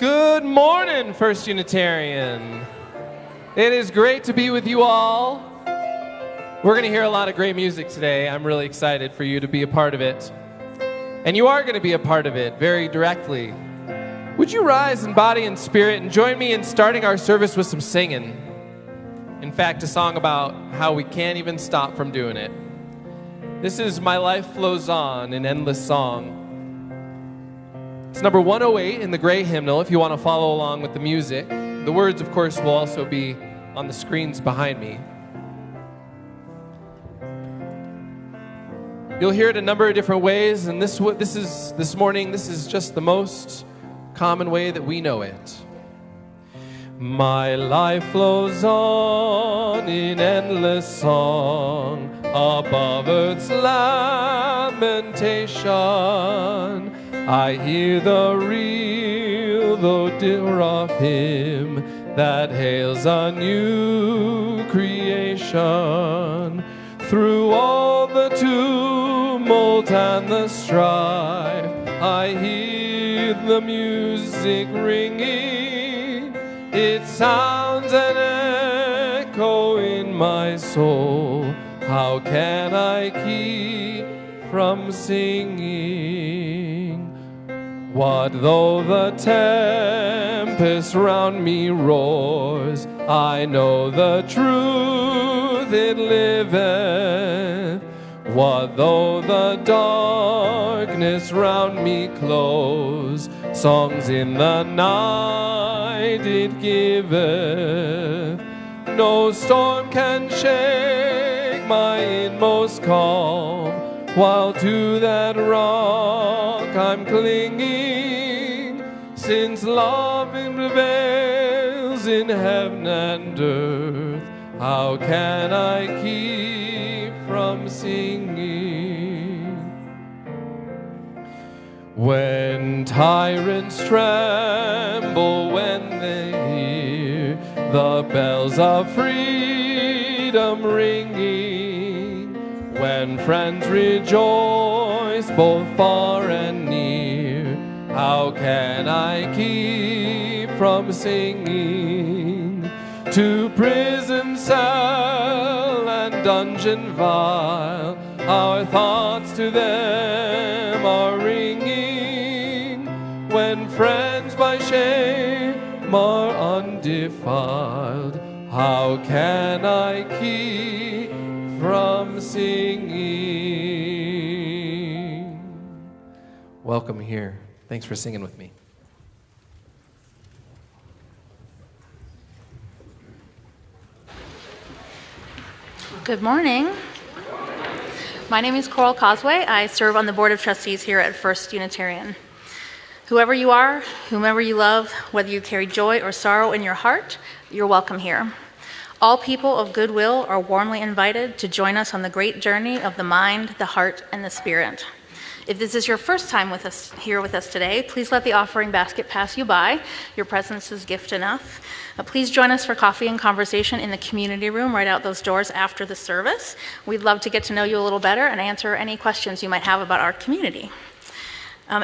Good morning, First Unitarian. It is great to be with you all. We're going to hear a lot of great music today. I'm really excited for you to be a part of it. And you are going to be a part of it very directly. Would you rise in body and spirit and join me in starting our service with some singing? In fact, a song about how we can't even stop from doing it. This is My Life Flows On, an endless song. It's number 108 in the gray hymnal if you want to follow along with the music. The words, of course, will also be on the screens behind me. You'll hear it a number of different ways, and this morning, this is just the most common way that we know it. My life flows on in endless song above earth's lamentation. I hear the real, though dear of him that hails a new creation. Through all the tumult and the strife, I hear the music ringing. It sounds an echo in my soul. How can I keep from singing? What though the tempest round me roars? I know the truth it liveth. What though the darkness round me close? Songs in the night it giveth. No storm can shake my inmost calm, while to that rock I'm clinging, since love prevails in heaven and earth. How can I keep from singing? When tyrants tremble when they hear the bells of freedom ringing, when friends rejoice both far and near, how can I keep from singing? To prison cell and dungeon vile, our thoughts to them are ringing. When friends by shame are undefiled, how can I keep from singing? Welcome here. Thanks for singing with me. Good morning. My name is Coral Causeway. I serve on the Board of Trustees here at First Unitarian. Whoever you are, whomever you love, whether you carry joy or sorrow in your heart, you're welcome here. All people of goodwill are warmly invited to join us on the great journey of the mind, the heart, and the spirit. If this is your first time with us here with us today, please let the offering basket pass you by. Your presence is gift enough. Please join us for coffee and conversation in the community room right out those doors after the service. We'd love to get to know you a little better and answer any questions you might have about our community.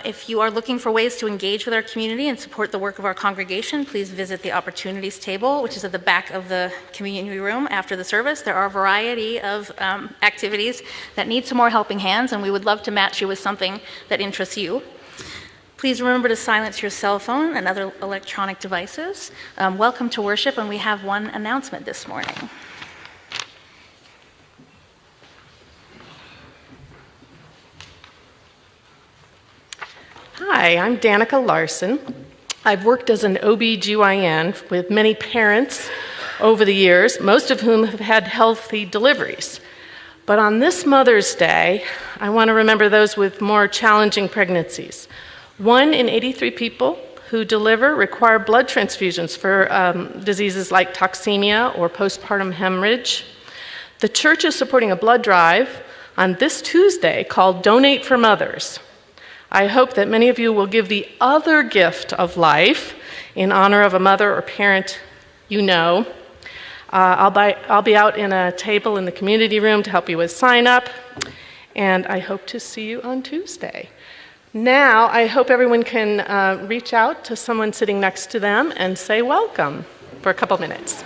If you are looking for ways to engage with our community and support the work of our congregation, please visit the opportunities table, which is at the back of the community room after the service. There are a variety of activities that need some more helping hands, and we would love to match you with something that interests you. Please remember to silence your cell phone and other electronic devices. Welcome to worship, and we have one announcement this morning. Hi, I'm Danica Larson. I've worked as an OB/GYN with many parents over the years, most of whom have had healthy deliveries. But on this Mother's Day, I want to remember those with more challenging pregnancies. 1 in 83 people who deliver require blood transfusions for diseases like toxemia or postpartum hemorrhage. The church is supporting a blood drive on this Tuesday called Donate for Mothers. I hope that many of you will give the other gift of life in honor of a mother or parent you know. I'll be out in a table in the community room to help you with sign up, and I hope to see you on Tuesday. Now, I hope everyone can reach out to someone sitting next to them and say welcome for a couple minutes.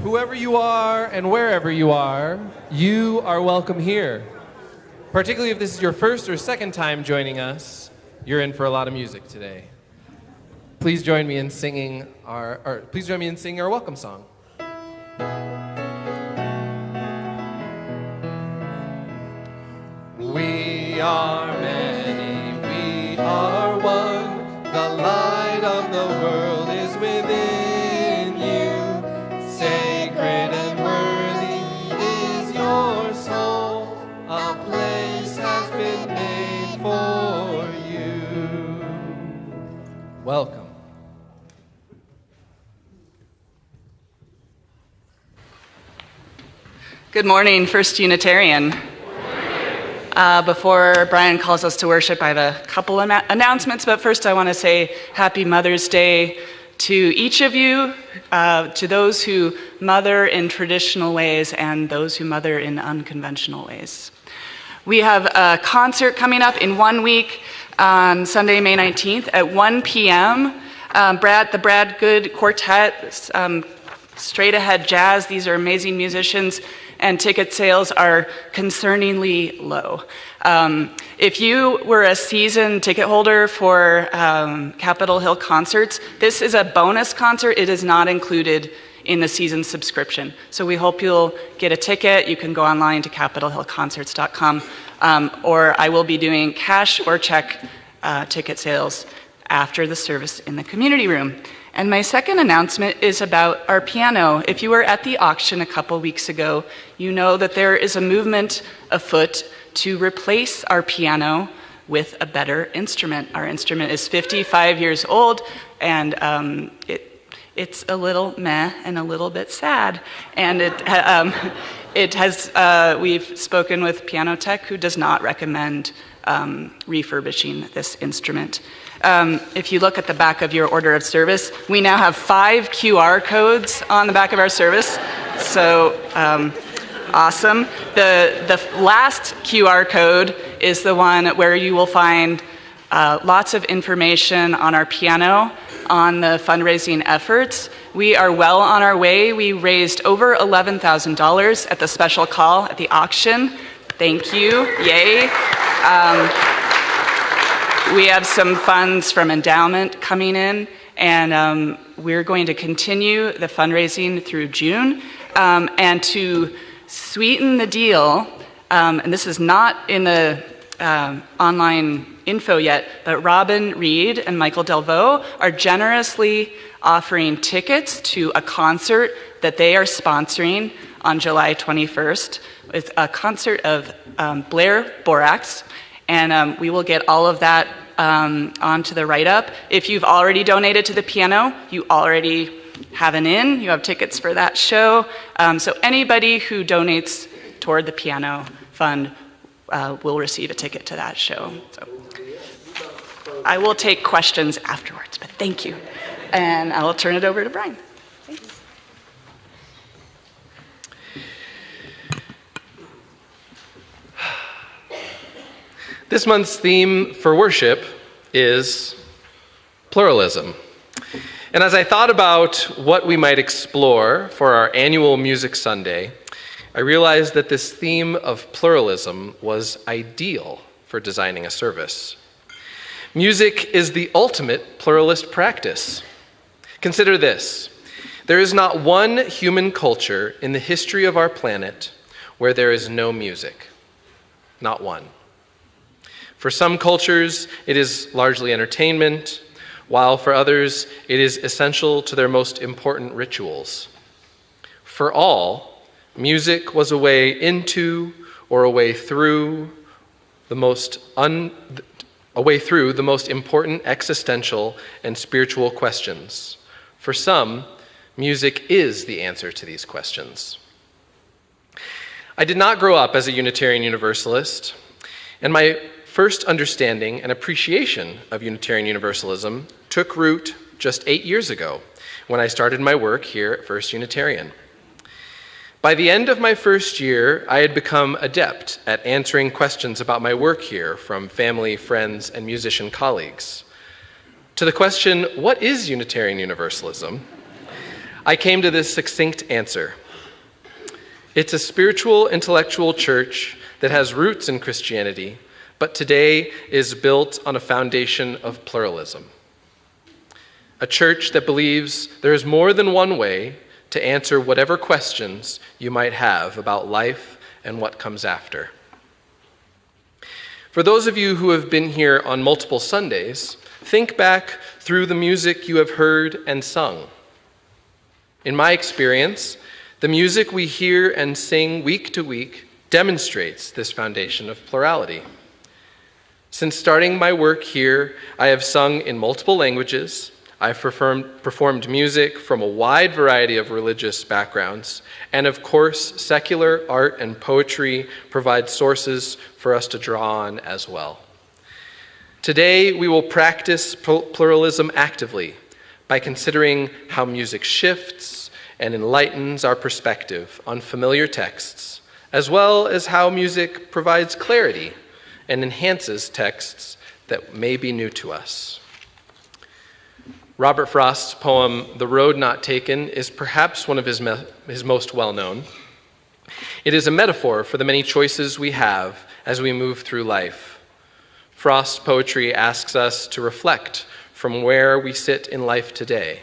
Whoever you are and wherever you are welcome here. Particularly if this is your first or second time joining us, you're in for a lot of music today. Please join me in singing our welcome song. We are many, we are one. The light of the world is within you. Sacred and worthy is your soul. A place has been made for you. Welcome. Good morning, First Unitarian. Before Brian calls us to worship, I have a couple of announcements, but first I want to say Happy Mother's Day to each of you, to those who mother in traditional ways and those who mother in unconventional ways. We have a concert coming up in 1 week on Sunday, May 19th at 1 p.m. The Brad Good Quartet, Straight Ahead Jazz. These are amazing musicians, and ticket sales are concerningly low. If you were a season ticket holder for Capitol Hill concerts, this is a bonus concert. It is not included in the season subscription. So we hope you'll get a ticket. You can go online to capitolhillconcerts.com, or I will be doing cash or check ticket sales after the service in the community room. And my second announcement is about our piano. If you were at the auction a couple weeks ago, you know that there is a movement afoot to replace our piano with a better instrument. Our instrument is 55 years old, and it's a little meh and a little bit sad. And we've spoken with Piano Tech, who does not recommend refurbishing this instrument. If you look at the back of your order of service, we now have 5 QR codes on the back of our service. So awesome. The last QR code is the one where you will find lots of information on our piano, on the fundraising efforts. We are well on our way. We raised over $11,000 at the special call at the auction. Thank you. Yay. We have some funds from endowment coming in, and we're going to continue the fundraising through June. And to sweeten the deal, and this is not in the online info yet, but Robin Reed and Michael Delvaux are generously offering tickets to a concert that they are sponsoring on July 21st. It's a concert of Blair Borax, and we will get all of that onto the write-up. If you've already donated to the piano, you already have an in. You have tickets for that show. So anybody who donates toward the piano fund will receive a ticket to that show. So I will take questions afterwards, but thank you. And I will turn it over to Brian. Thanks. This month's theme for worship is pluralism. And as I thought about what we might explore for our annual Music Sunday, I realized that this theme of pluralism was ideal for designing a service. Music is the ultimate pluralist practice. Consider this: there is not one human culture in the history of our planet where there is no music. not one. For some cultures, it is largely entertainment, while for others, it is essential to their most important rituals. For all, music was a way into or a way through the most important existential and spiritual questions. For some, music is the answer to these questions. I did not grow up as a Unitarian Universalist, and my first understanding and appreciation of Unitarian Universalism took root just 8 years ago when I started my work here at First Unitarian. By the end of my first year, I had become adept at answering questions about my work here from family, friends, and musician colleagues. To the question, what is Unitarian Universalism? I came to this succinct answer. It's a spiritual, intellectual church that has roots in Christianity, but today is built on a foundation of pluralism. A church that believes there is more than one way to answer whatever questions you might have about life and what comes after. For those of you who have been here on multiple Sundays, think back through the music you have heard and sung. In my experience, the music we hear and sing week to week demonstrates this foundation of plurality. Since starting my work here, I have sung in multiple languages. I've performed music from a wide variety of religious backgrounds, and of course, secular art and poetry provide sources for us to draw on as well. Today, we will practice pluralism actively by considering how music shifts and enlightens our perspective on familiar texts, as well as how music provides clarity and enhances texts that may be new to us. Robert Frost's poem, The Road Not Taken, is perhaps one of his most well-known. It is a metaphor for the many choices we have as we move through life. Frost's poetry asks us to reflect from where we sit in life today.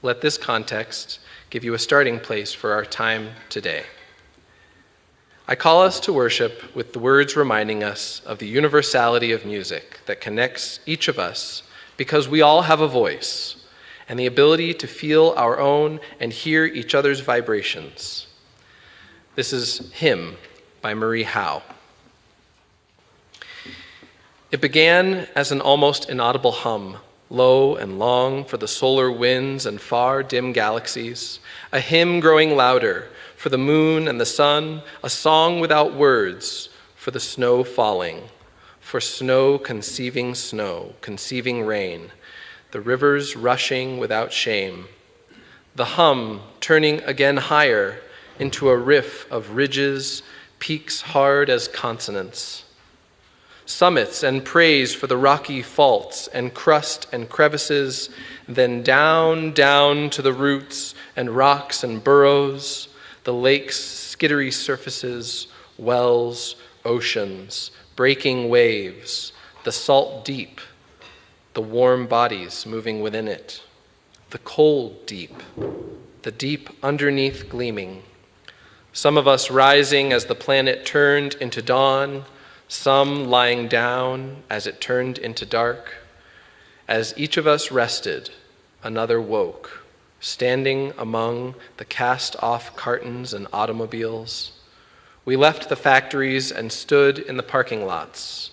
Let this context give you a starting place for our time today. I call us to worship with the words reminding us of the universality of music that connects each of us, because we all have a voice and the ability to feel our own and hear each other's vibrations. This is Hymn by Marie Howe. It began as an almost inaudible hum, low and long for the solar winds and far dim galaxies, a hymn growing louder for the moon and the sun, a song without words for the snow falling, for snow, conceiving rain, the rivers rushing without shame, the hum turning again higher into a riff of ridges, peaks hard as consonants, summits and praise for the rocky faults and crust and crevices, then down, down to the roots and rocks and burrows, the lake's skittery surfaces, wells, oceans, breaking waves, the salt deep, the warm bodies moving within it, the cold deep, the deep underneath gleaming, some of us rising as the planet turned into dawn, some lying down as it turned into dark. As each of us rested, another woke, standing among the cast-off cartons and automobiles. We left the factories and stood in the parking lots,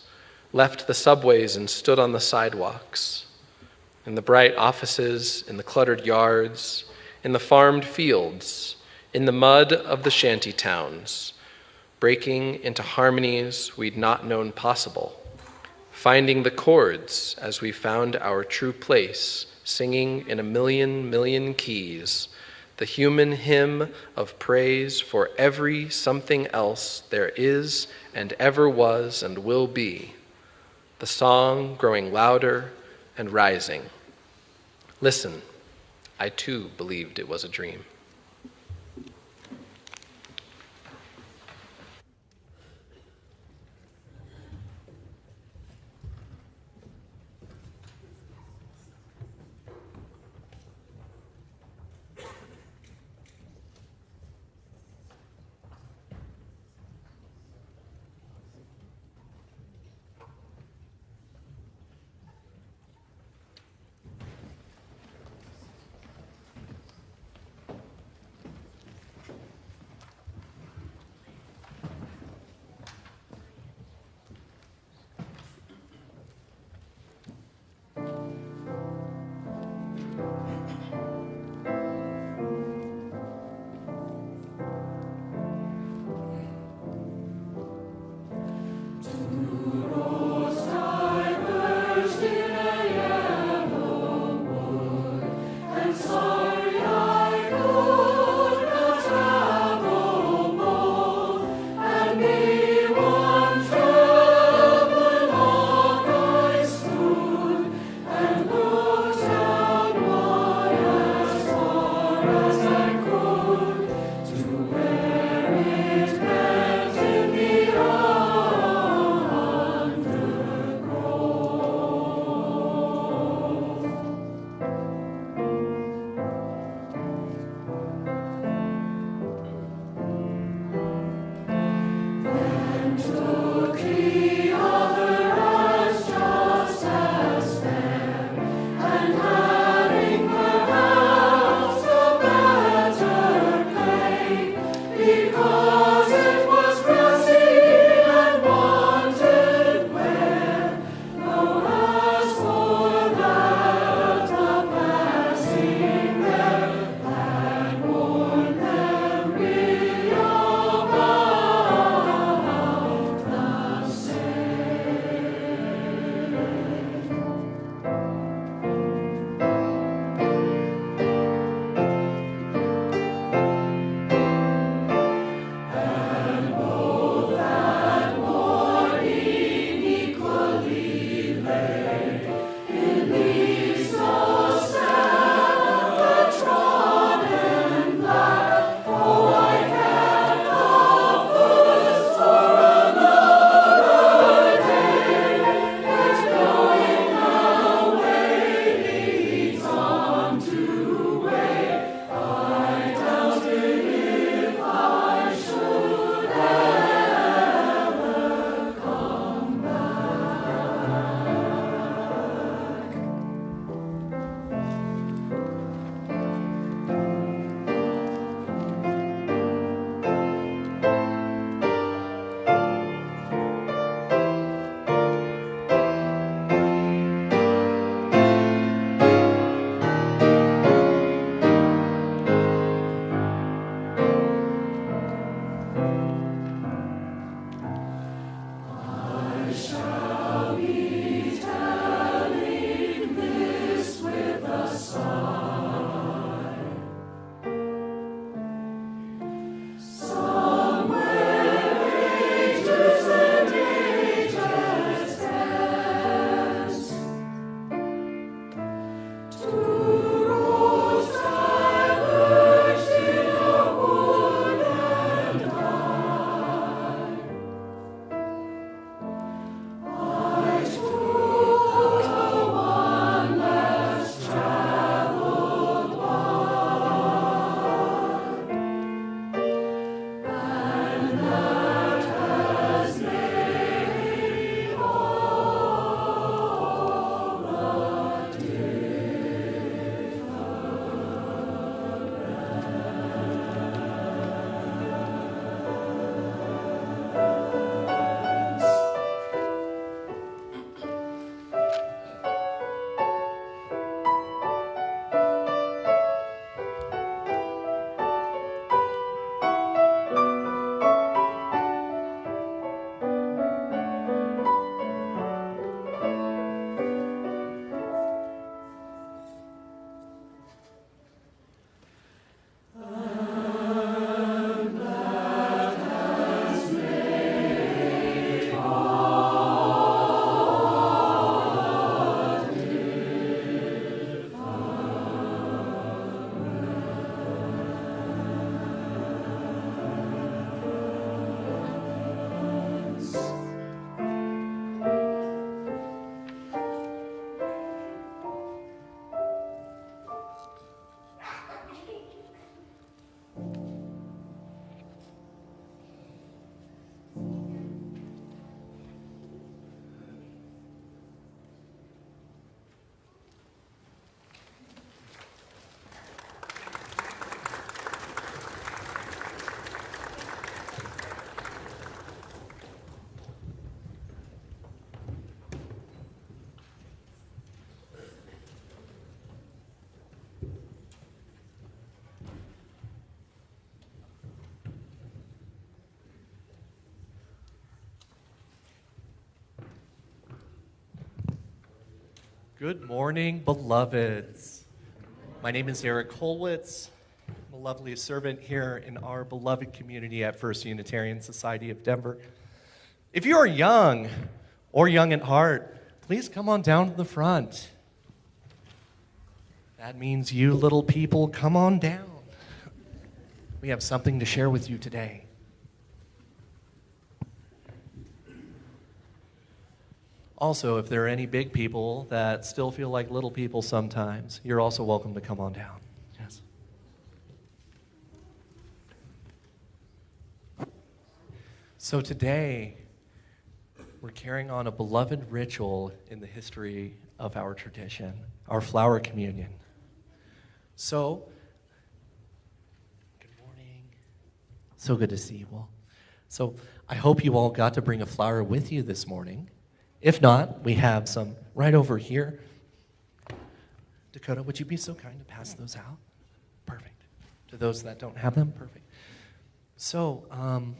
left the subways and stood on the sidewalks, in the bright offices, in the cluttered yards, in the farmed fields, in the mud of the shanty towns, breaking into harmonies we'd not known possible, finding the chords as we found our true place, singing in a million keys, the human hymn of praise for every something else there is and ever was and will be, the song growing louder and rising. Listen, I too believed it was a dream. Good morning, beloveds. My name is Eric Holwitz. I'm a lovely servant here in our beloved community at First Unitarian Society of Denver. If you are young or young at heart, please come on down to the front. That means you little people, come on down. We have something to share with you today. Also, if there are any big people that still feel like little people sometimes, you're also welcome to come on down. Yes. So today, we're carrying on a beloved ritual in the history of our tradition, our flower communion. So, good morning. So good to see you all. So, I hope you all got to bring a flower with you this morning. If not, we have some right over here. Dakota, would you be so kind to pass those out? Perfect. To those that don't have them, perfect. So, I'm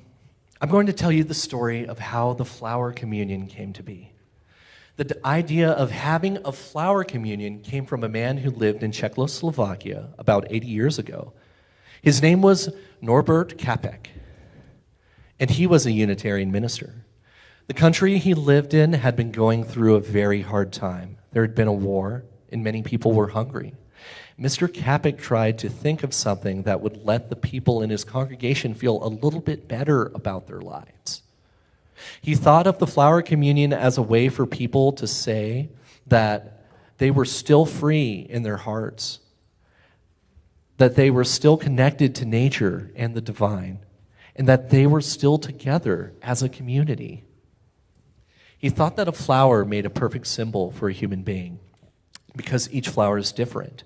going to tell you the story of how the flower communion came to be. The idea of having a flower communion came from a man who lived in Czechoslovakia about 80 years ago. His name was Norbert Kapek, and he was a Unitarian minister. The country he lived in had been going through a very hard time. There had been a war, and many people were hungry. Mr. Kapek tried to think of something that would let the people in his congregation feel a little bit better about their lives. He thought of the flower communion as a way for people to say that they were still free in their hearts, that they were still connected to nature and the divine, and that they were still together as a community. He thought that a flower made a perfect symbol for a human being because each flower is different,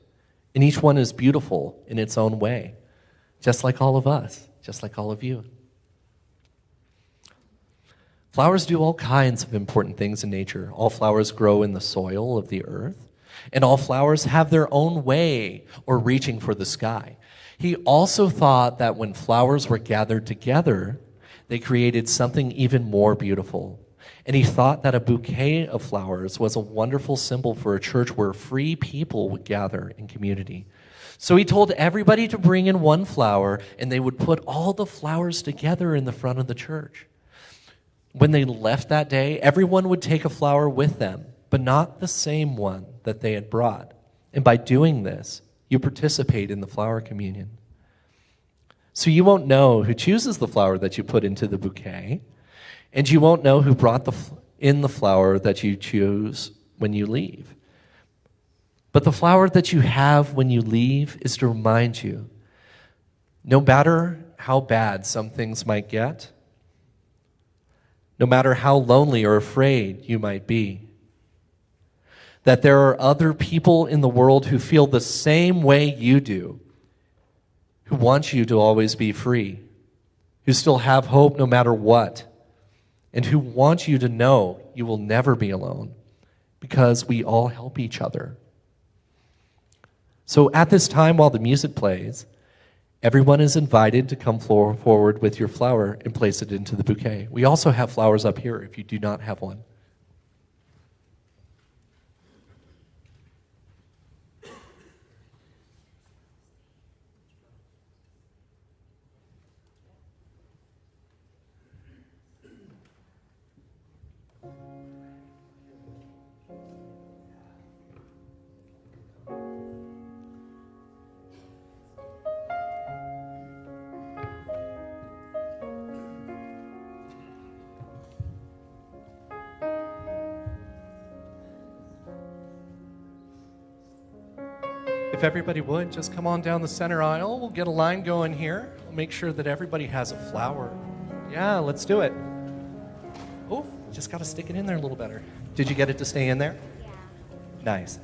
and each one is beautiful in its own way, just like all of us, just like all of you. Flowers do all kinds of important things in nature. All flowers grow in the soil of the earth, and all flowers have their own way or reaching for the sky. He also thought that when flowers were gathered together, they created something even more beautiful. And he thought that a bouquet of flowers was a wonderful symbol for a church where free people would gather in community. So he told everybody to bring in one flower, and they would put all the flowers together in the front of the church. When they left that day, everyone would take a flower with them, but not the same one that they had brought. And by doing this, you participate in the flower communion. So you won't know who chooses the flower that you put into the bouquet, and you won't know who brought in the flower that you choose when you leave. But the flower that you have when you leave is to remind you, no matter how bad some things might get, no matter how lonely or afraid you might be, that there are other people in the world who feel the same way you do, who want you to always be free, who still have hope no matter what, and who want you to know you will never be alone because we all help each other. So at this time, while the music plays, everyone is invited to come forward with your flower and place it into the bouquet. We also have flowers up here if you do not have one. If everybody would, just come on down the center aisle. We'll get a line going here. We'll make sure that everybody has a flower. Yeah, let's do it. Oh, just got to stick it in there a little better. Did you get it to stay in there? Yeah. Nice.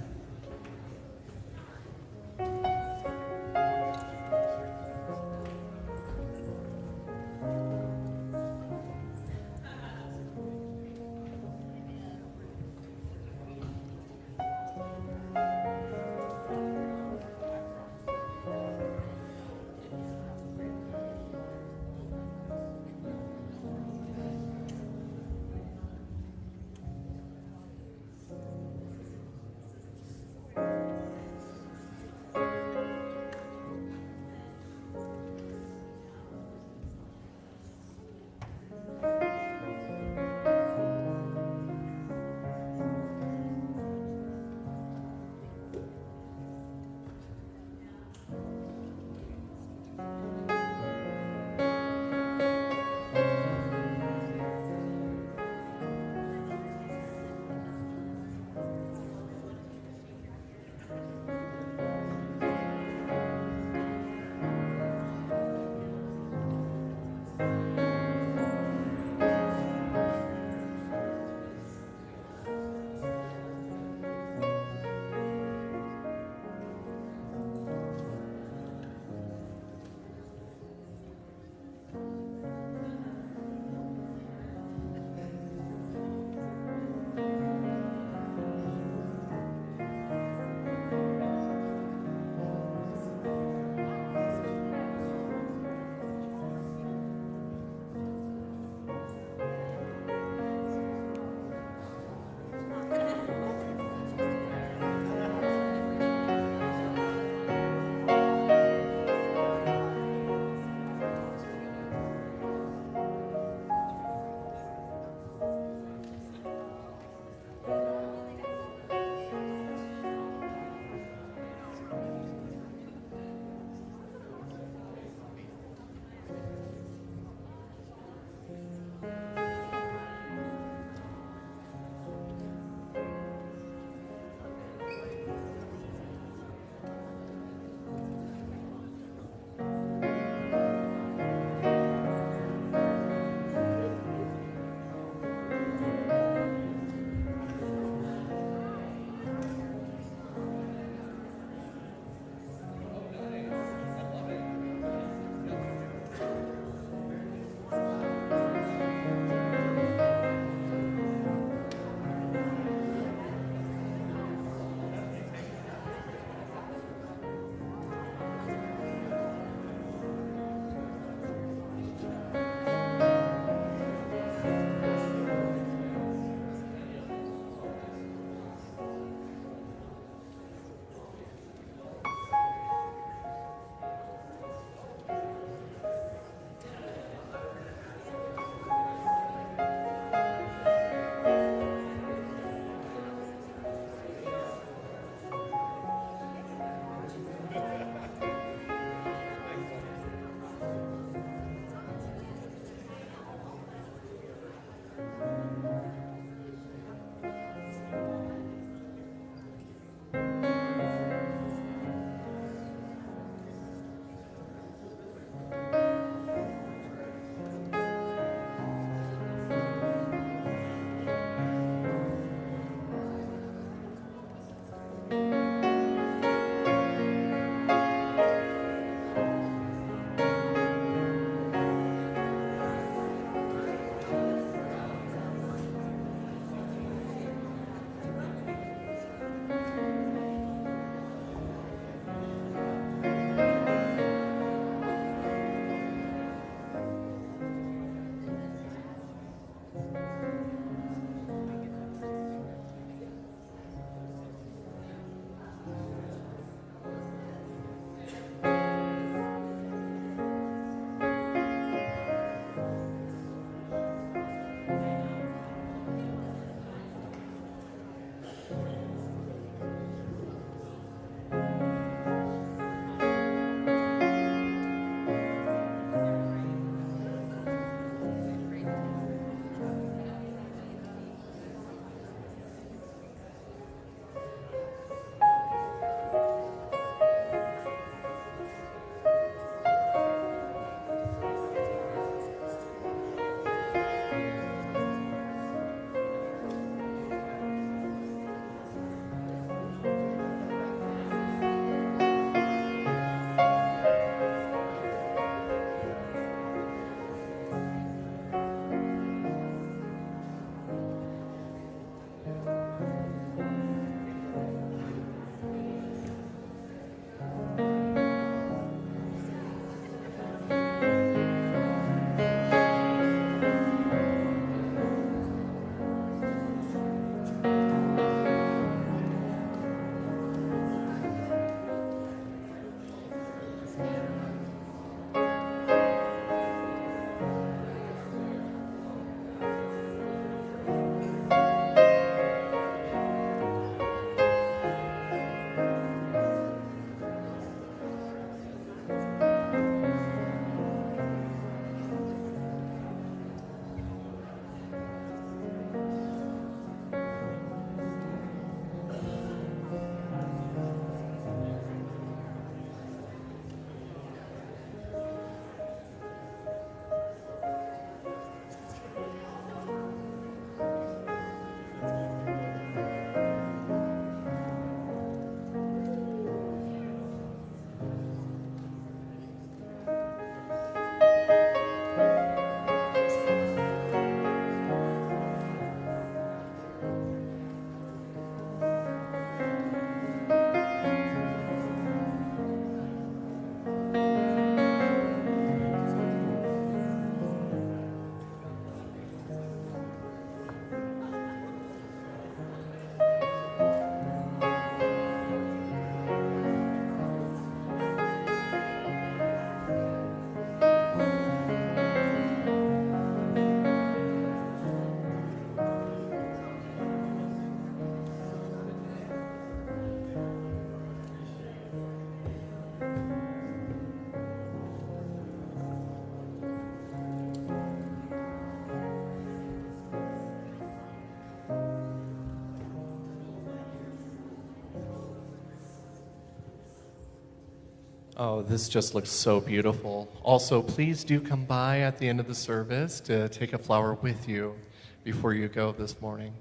Oh, this just looks so beautiful. Also, please do come by at the end of the service to take a flower with you before you go this morning.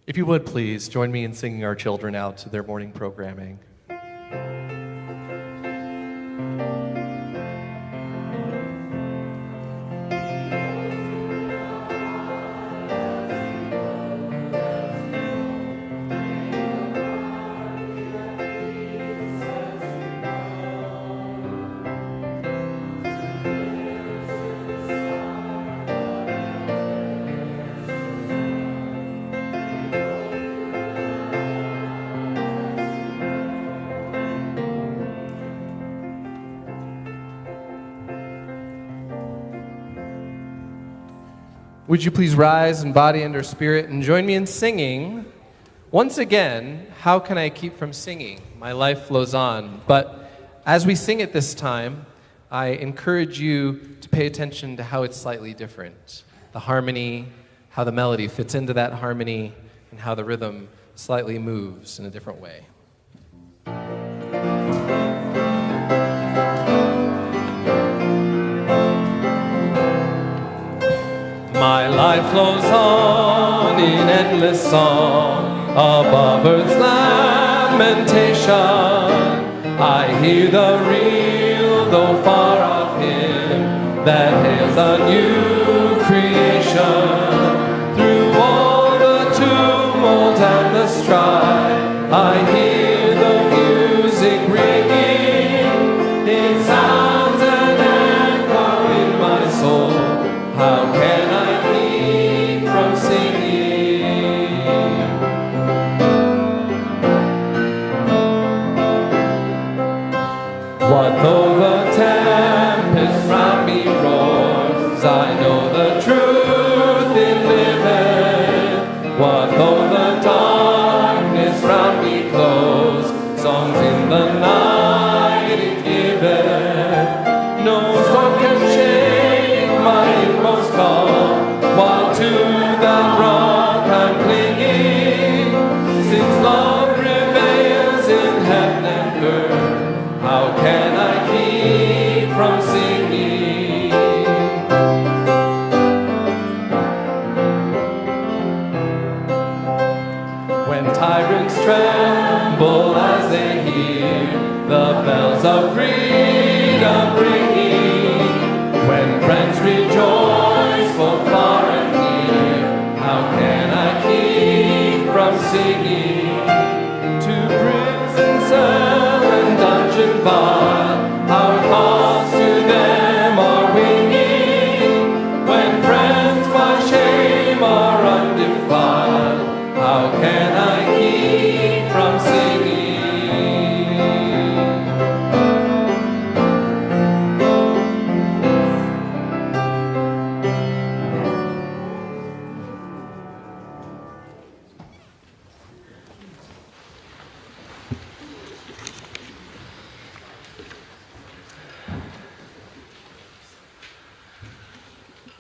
If you would, please join me in singing our children out to their morning programming. Would you please rise in body and or spirit and join me in singing? Once again, how can I keep from singing? My life flows on. But as we sing it this time, I encourage you to pay attention to how it's slightly different. The harmony, how the melody fits into that harmony, and how the rhythm slightly moves in a different way. My life flows on in endless song, above earth's lamentation. I hear the real, though far off hymn, that hails a new creation. Through all the tumult and the strife, I hear the music ringing. It sounds an echo in my soul. How can I keep from singing? What though the tempest round me roars, I know the truth it liveth. What though the darkness round me close, songs in the night it giveth. No storm can shake my inmost calm, while to that rock I'm clinging. Since love prevails in heaven and earth, how can I keep from singing? When tyrants tremble as they hear the bells of freedom ringing, when friends rejoice both far and near, how can I keep from singing? To prison cell and dungeon bar, our thoughts to them are winging. When friends by shame are undefiled, how can I keep from singing?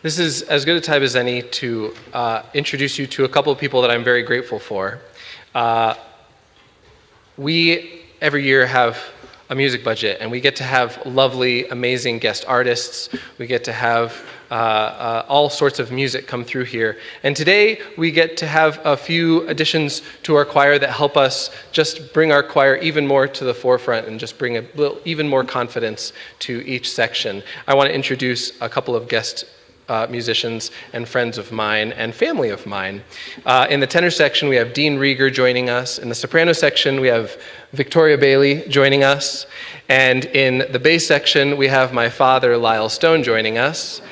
This is as good a time as any to introduce you to a couple of people that I'm very grateful for. We, every year, have a music budget, and we get to have lovely, amazing guest artists. We get to have all sorts of music come through here. And today, we get to have a few additions to our choir that help us just bring our choir even more to the forefront and just bring a little, even more confidence to each section. I want to introduce a couple of guest musicians and friends of mine and family of mine. In the tenor section, we have Dean Rieger joining us. In the soprano section, we have Victoria Bailey joining us. And in the bass section, we have my father, Lyle Stone, joining us.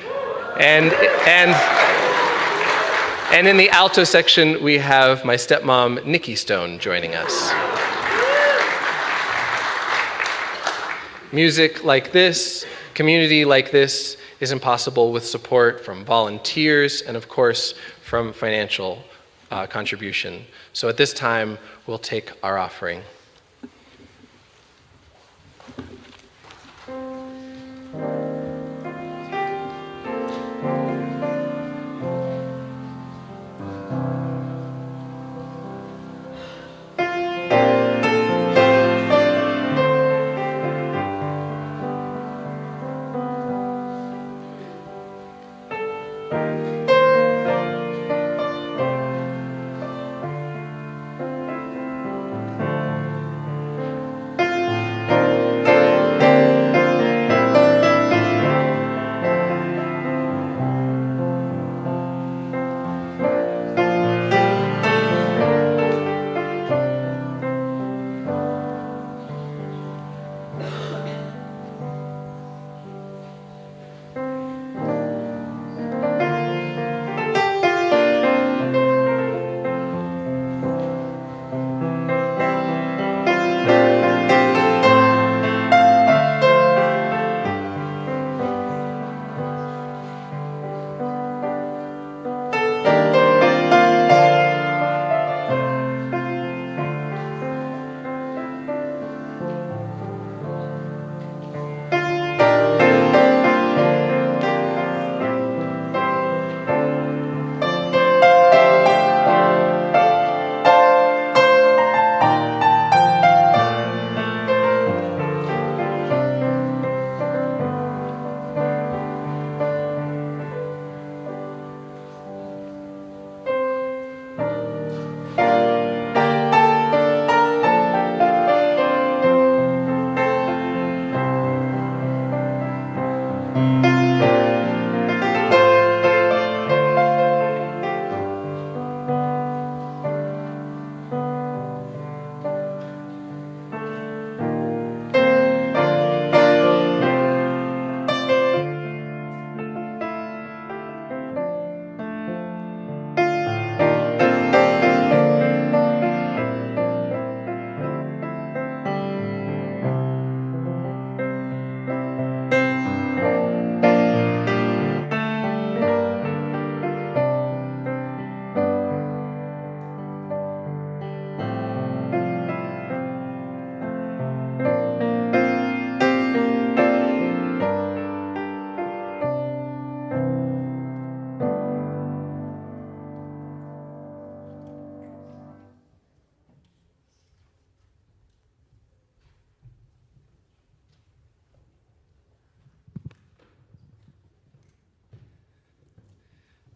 And in the alto section, we have my stepmom, Nikki Stone, joining us. Music like this, community like this, is impossible with support from volunteers and, of course, from financial contribution. So at this time, we'll take our offering.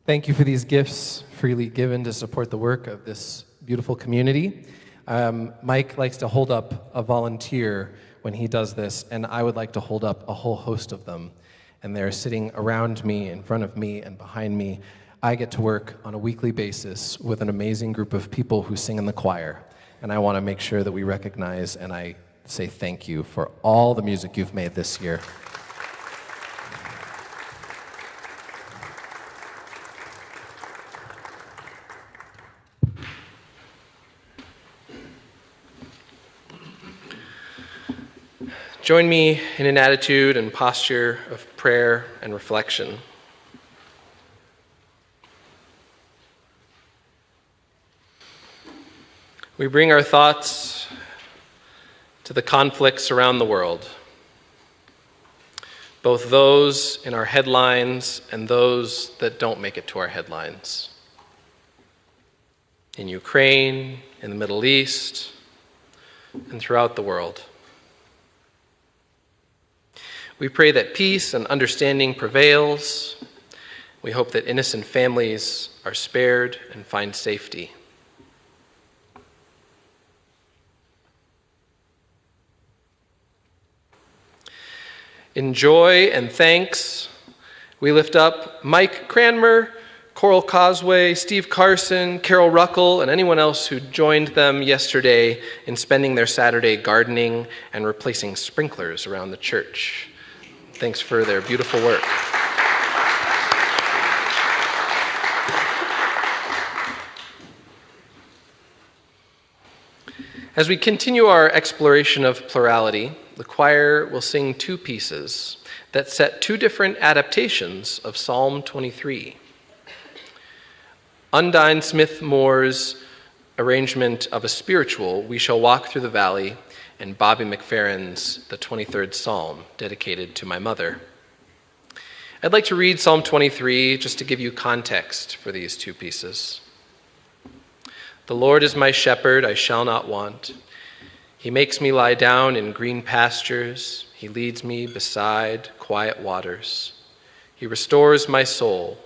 Thank you for these gifts freely given to support the work of this beautiful community. Mike likes to hold up a volunteer when he does this, and I would like to hold up a whole host of them. And they're sitting around me, in front of me, and behind me. I get to work on a weekly basis with an amazing group of people who sing in the choir. And I want to make sure that we recognize and I say thank you for all the music you've made this year. Join me in an attitude and posture of prayer and reflection. We bring our thoughts to the conflicts around the world, both those in our headlines and those that don't make it to our headlines. In Ukraine, in the Middle East, and throughout the world. We pray that peace and understanding prevails. We hope that innocent families are spared and find safety. In joy and thanks, we lift up Mike Cranmer, Coral Causeway, Steve Carson, Carol Ruckel, and anyone else who joined them yesterday in spending their Saturday gardening and replacing sprinklers around the church. Thanks for their beautiful work. As we continue our exploration of plurality, the choir will sing two pieces that set two different adaptations of Psalm 23. Undine Smith Moore's arrangement of a spiritual, We Shall Walk Through the Valley, and Bobby McFerrin's The 23rd Psalm, dedicated to my mother. I'd like to read Psalm 23 just to give you context for these two pieces. The Lord is my shepherd, I shall not want. He makes me lie down in green pastures. He leads me beside quiet waters. He restores my soul.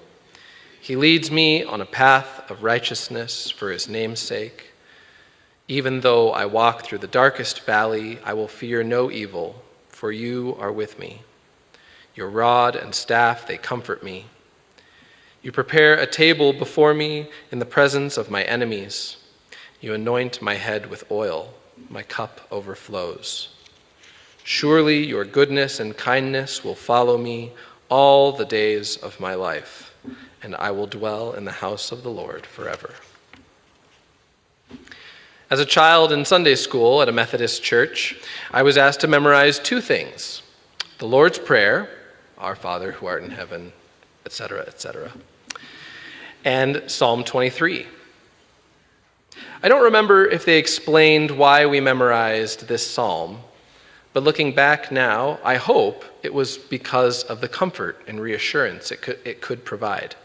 He leads me on a path of righteousness for his name's sake. Even though I walk through the darkest valley, I will fear no evil, for you are with me. Your rod and staff, they comfort me. You prepare a table before me in the presence of my enemies. You anoint my head with oil. My cup overflows. Surely your goodness and kindness will follow me all the days of my life, and I will dwell in the house of the Lord forever. As a child in Sunday school at a Methodist church, I was asked to memorize two things: the Lord's Prayer, Our Father who art in heaven, etc., and Psalm 23. I don't remember if they explained why we memorized this psalm, but looking back now, I hope it was because of the comfort and reassurance it could provide.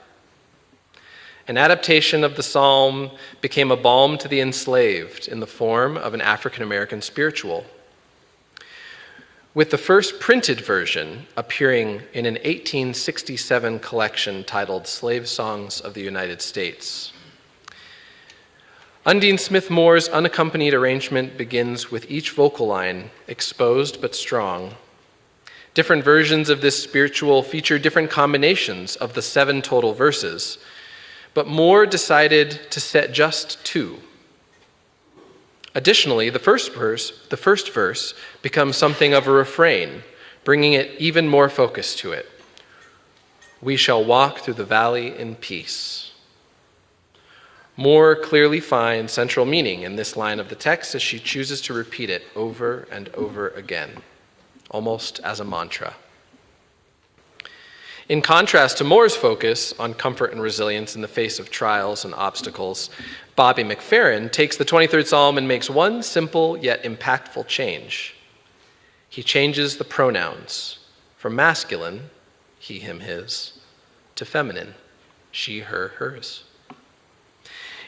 An adaptation of the psalm became a balm to the enslaved in the form of an African American spiritual, with the first printed version appearing in an 1867 collection titled Slave Songs of the United States. Undine Smith Moore's unaccompanied arrangement begins with each vocal line exposed but strong. Different versions of this spiritual feature different combinations of the 7 total verses, but Moore decided to set just 2. Additionally, the first verse becomes something of a refrain, bringing it even more focus to it. We shall walk through the valley in peace. Moore clearly finds central meaning in this line of the text as she chooses to repeat it over and over again, almost as a mantra. In contrast to Moore's focus on comfort and resilience in the face of trials and obstacles, Bobby McFerrin takes the 23rd Psalm and makes one simple yet impactful change. He changes the pronouns from masculine, he, him, his, to feminine, she, her, hers.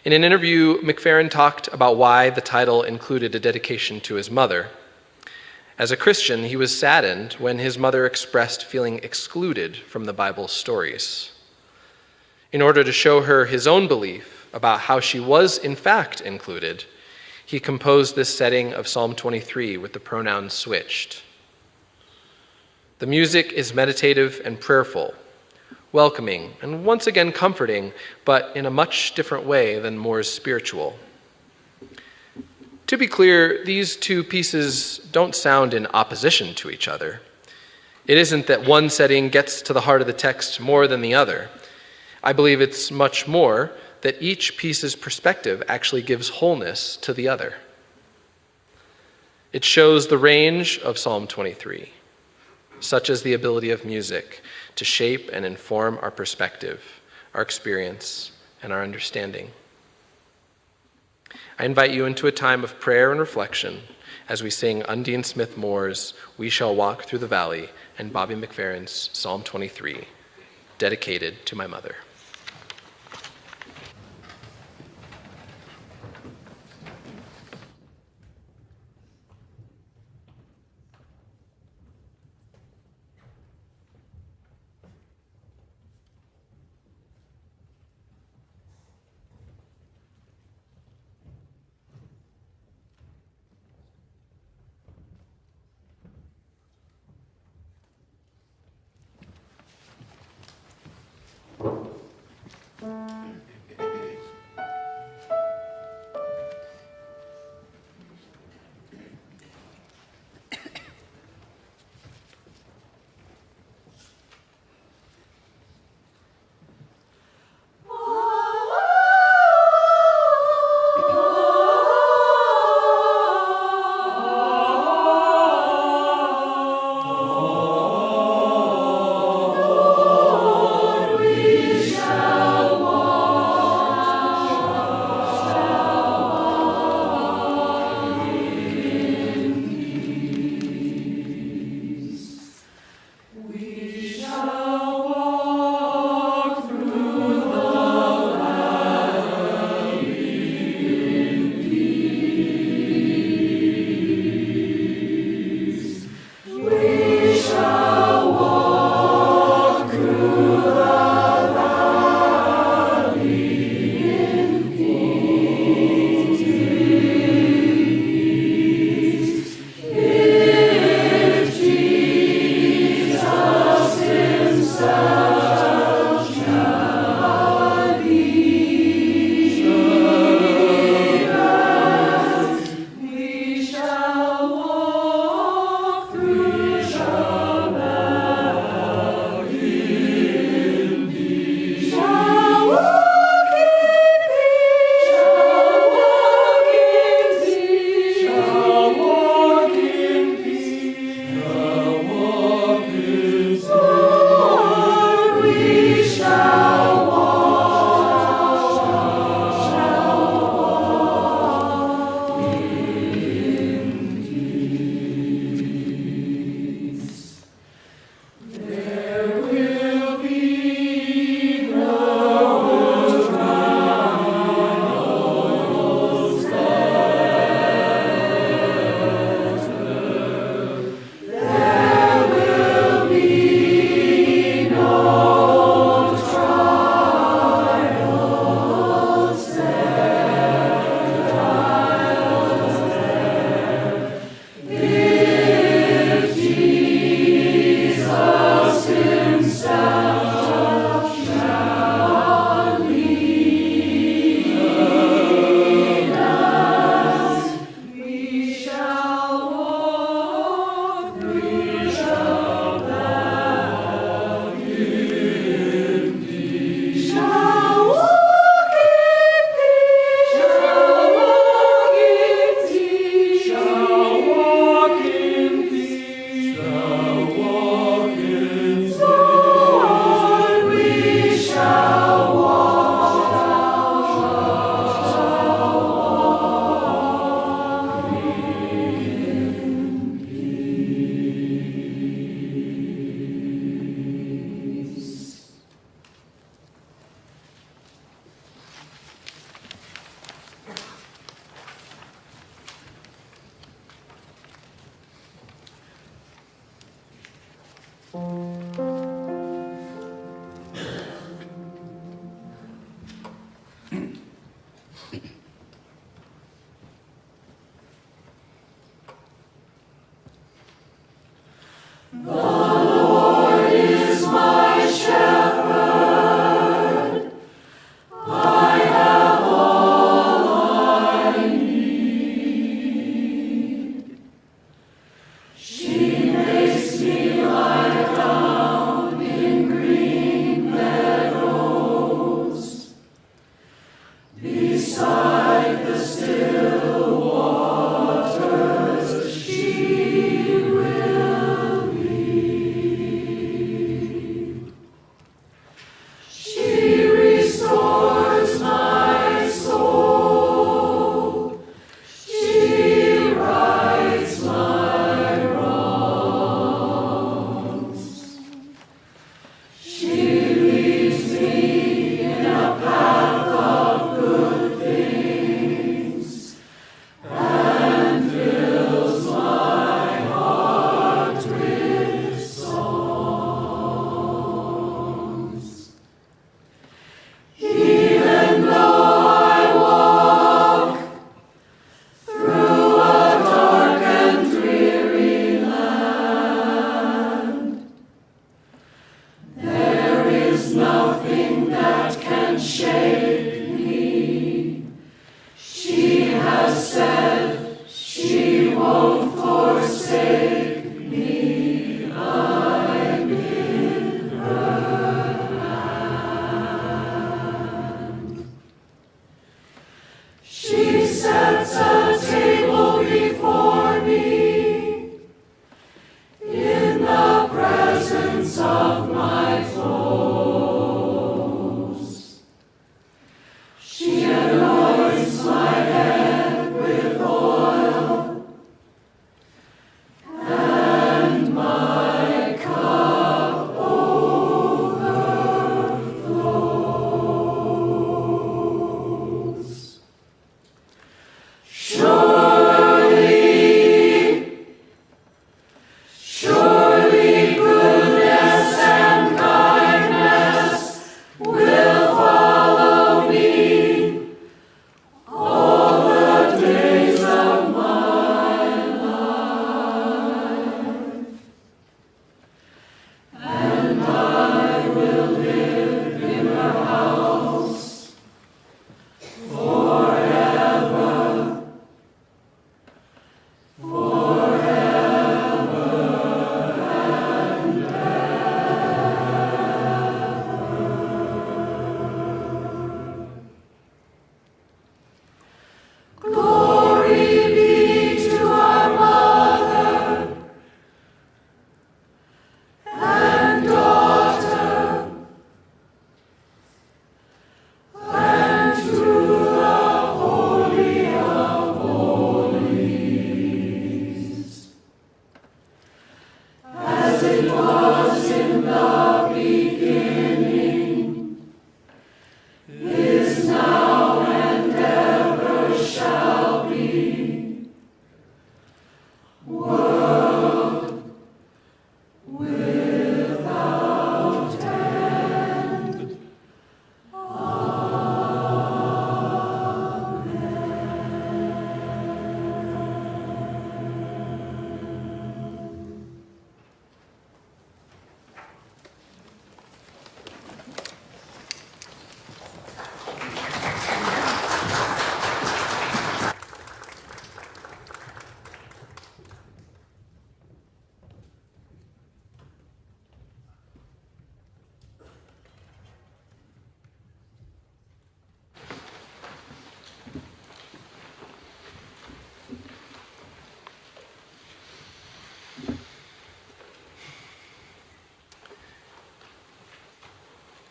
In an interview, McFerrin talked about why the title included a dedication to his mother. As a Christian, he was saddened when his mother expressed feeling excluded from the Bible's stories. In order to show her his own belief about how she was in fact included, he composed this setting of Psalm 23 with the pronouns switched. The music is meditative and prayerful, welcoming, and once again comforting, but in a much different way than Moore's spiritual. To be clear, these two pieces don't sound in opposition to each other. It isn't that one setting gets to the heart of the text more than the other. I believe it's much more that each piece's perspective actually gives wholeness to the other. It shows the range of Psalm 23, such as the ability of music to shape and inform our perspective, our experience, and our understanding. I invite you into a time of prayer and reflection as we sing Undine Smith Moore's We Shall Walk Through the Valley and Bobby McFerrin's Psalm 23, dedicated to my mother.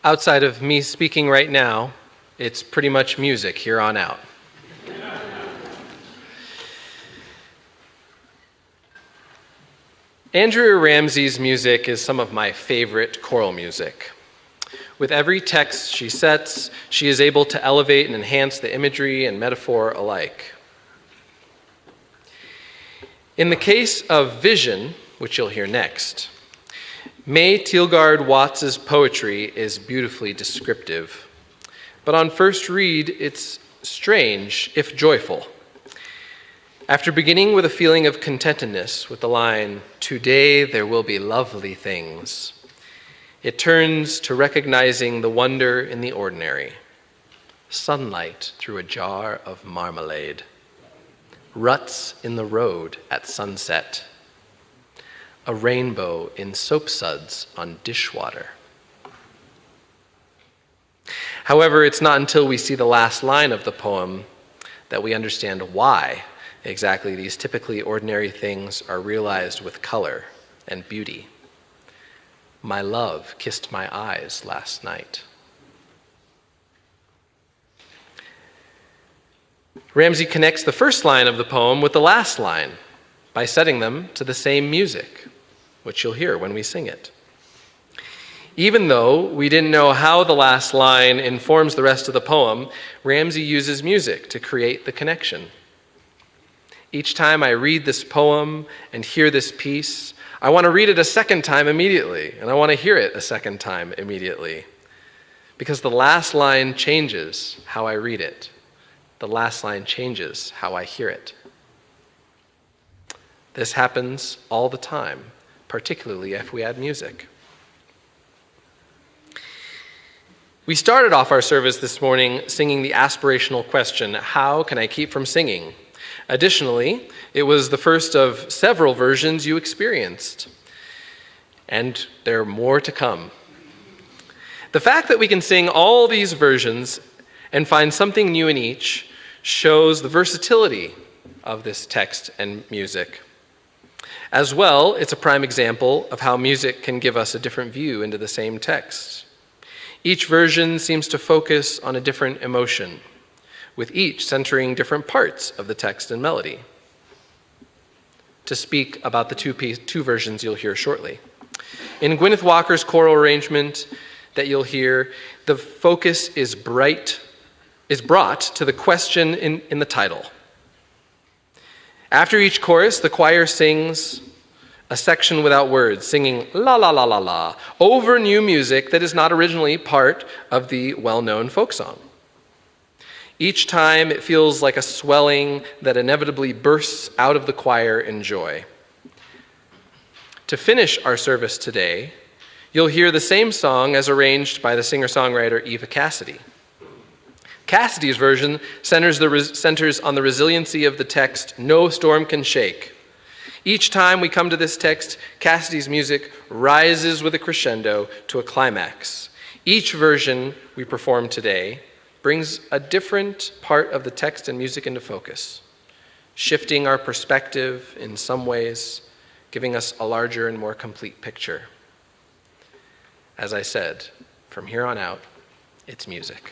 Outside of me speaking right now, it's pretty much music here on out. Andrea Ramsey's music is some of my favorite choral music. With every text she sets, she is able to elevate and enhance the imagery and metaphor alike. In the case of Vision, which you'll hear next, May Teilgard Watts's poetry is beautifully descriptive, but on first read, it's strange, if joyful. After beginning with a feeling of contentedness with the line, "Today there will be lovely things," it turns to recognizing the wonder in the ordinary. Sunlight through a jar of marmalade, ruts in the road at sunset, a rainbow in soapsuds on dishwater. However, it's not until we see the last line of the poem that we understand why exactly these typically ordinary things are realized with color and beauty. My love kissed my eyes last night. Ramsey connects the first line of the poem with the last line by setting them to the same music, which you'll hear when we sing it. Even though we didn't know how the last line informs the rest of the poem, Ramsey uses music to create the connection. Each time I read this poem and hear this piece, I want to read it a second time immediately, and I want to hear it a second time immediately, because the last line changes how I read it. The last line changes how I hear it. This happens all the time, particularly if we add music. We started off our service this morning singing the aspirational question, how can I keep from singing? Additionally, it was the first of several versions you experienced, and there are more to come. The fact that we can sing all these versions and find something new in each shows the versatility of this text and music. As well, it's a prime example of how music can give us a different view into the same text. Each version seems to focus on a different emotion, with each centering different parts of the text and melody. To speak about the two versions you'll hear shortly. In Gwyneth Walker's choral arrangement that you'll hear, the focus is brought to the question in the title. After each chorus, the choir sings a section without words, singing la la la la la, over new music that is not originally part of the well-known folk song. Each time it feels like a swelling that inevitably bursts out of the choir in joy. To finish our service today, you'll hear the same song as arranged by the singer-songwriter Eva Cassidy. Cassidy's version centers on the resiliency of the text, "No storm can shake." Each time we come to this text, Cassidy's music rises with a crescendo to a climax. Each version we perform today brings a different part of the text and music into focus, shifting our perspective in some ways, giving us a larger and more complete picture. As I said, from here on out, it's music.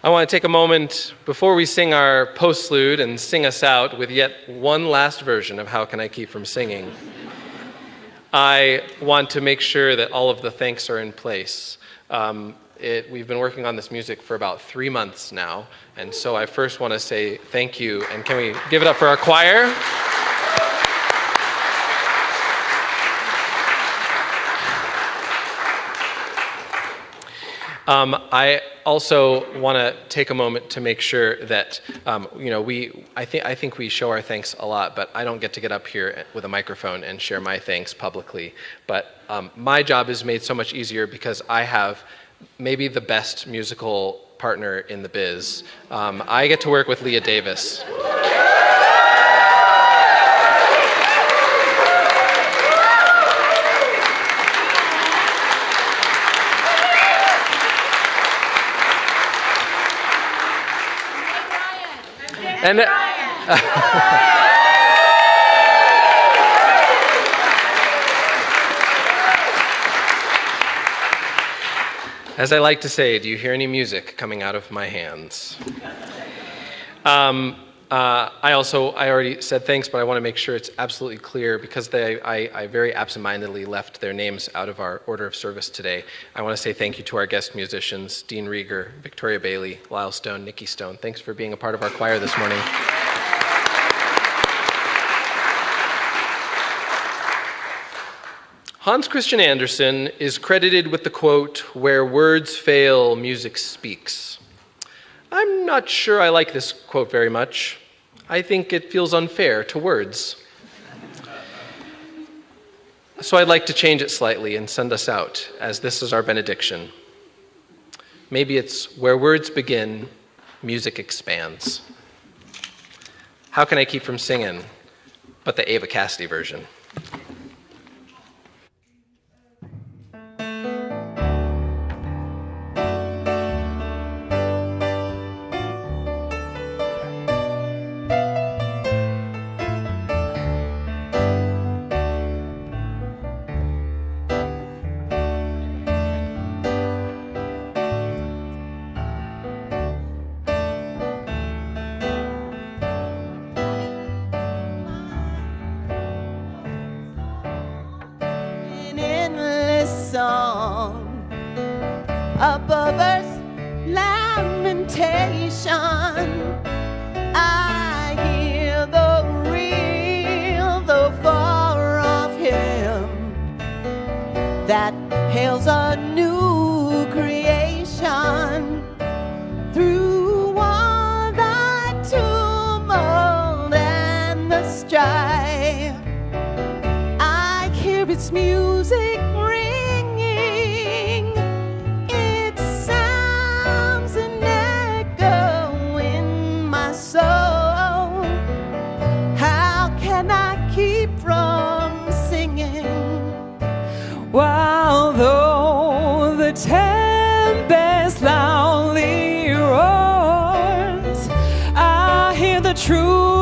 I want to take a moment before we sing our postlude and sing us out with yet one last version of How Can I Keep From Singing. I want to make sure that all of the thanks are in place. We've been working on this music for about 3 months now, and so I first want to say thank you, and can we give it up for our choir? I also want to take a moment to make sure that, I think we show our thanks a lot, but I don't get to get up here with a microphone and share my thanks publicly. But my job is made so much easier because I have maybe the best musical partner in the biz. I get to work with Leah Davis. And as I like to say, do you hear any music coming out of my hands? I already said thanks, but I want to make sure it's absolutely clear because I very absentmindedly left their names out of our order of service today. I want to say thank you to our guest musicians, Dean Rieger, Victoria Bailey, Lyle Stone, Nikki Stone. Thanks for being a part of our choir this morning. Hans Christian Andersen is credited with the quote, "Where words fail, music speaks." I'm not sure I like this quote very much. I think it feels unfair to words. So I'd like to change it slightly and send us out, as this is our benediction. Maybe it's where words begin, music expands. How can I keep from singing, but the Ava Cassidy version? Above earth's lamentation, I hear the real, the far off hymn that hails a new creation through all the tumult and the strife. I hear its music ringing. It sounds an echo in my soul. How can I keep from singing? While though the tempest loudly roars, I hear the truth